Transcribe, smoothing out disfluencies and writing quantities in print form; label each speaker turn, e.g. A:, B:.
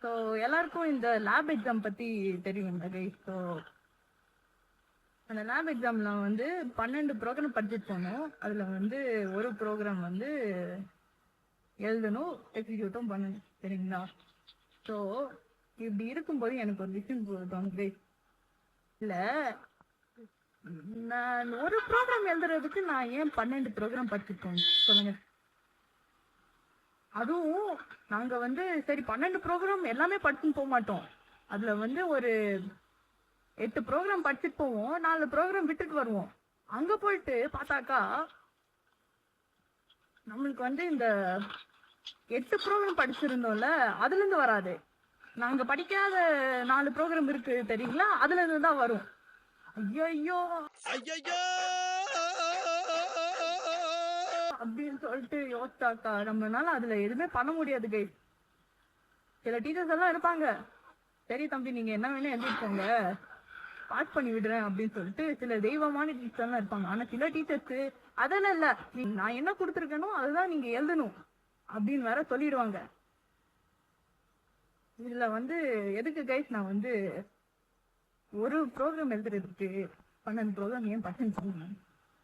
A: So எல்லாருக்கும் இந்த lab exam பத்தி தெரியும் கைஸ். ஸோ அந்த லேப் எக்ஸாம்ல வந்து 12 ப்ரோக்ராம் படிச்சுட்டு போனோம். அதுல வந்து ஒரு ப்ரோக்ராம் வந்து எழுதணும், எக்ஸிக்யூட்டும் பண்ணணும், சரிங்களா? ஸோ இப்படி இருக்கும்போது எனக்கு ஒரு விஷயம் தோணுது கைஸ். இல்ல, நான் ஒரு ப்ரோக்ராம் எழுதுறதுக்கு நான் ஏன் 12 ப்ரோக்ராம் படிச்சுருக்கோம் சொல்லுங்க. அதுவும் நாங்க வந்து சரி 12 ப்ரோக்ராம் எல்லாமே படிச்சுன்னு போக மாட்டோம். அதுல வந்து ஒரு 8 ப்ரோக்ராம் படிச்சுட்டு போவோம், 4 ப்ரோக்ராம் விட்டுட்டு வருவோம். அங்க போயிட்டு பார்த்தாக்கா நம்மளுக்கு வந்து இந்த 8 ப்ரோக்ராம் படிச்சிருந்தோம்ல அதுல இருந்து வராது. நாங்க படிக்காத 4 ப்ரோக்ராம் இருக்கு தெரியுங்களா, அதுல இருந்து தான் வரும். ஐயோ அப்படின்னு சொல்லிட்டு யோசிச்சாக்கா நம்மளால அதுல எதுவுமே பண்ண முடியாது கைஸ். சில டீச்சர்ஸ் எல்லாம் இருப்பாங்க, சரி தம்பி நீங்க என்ன வேணும் எழுதிக்கோங்க, பாஸ் பண்ணி விடுறேன் அப்படின்னு சொல்லிட்டு சில தெய்வமான டீச்சர்ஸ் எல்லாம் இருப்பாங்க. ஆனா சில டீச்சர்ஸ் அதெல்லாம் இல்ல, நான் என்ன கொடுத்துருக்கேனோ அதுதான் நீங்க எழுதணும் அப்படின்னு வேற சொல்லிடுவாங்க. இதுல வந்து எதுக்கு கைஸ் நான் வந்து ஒரு ப்ரோக்ராம் எழுதுறதுக்கு 12 ப்ரோக்ராம் ஏன் பசங்க சொன்னேன்.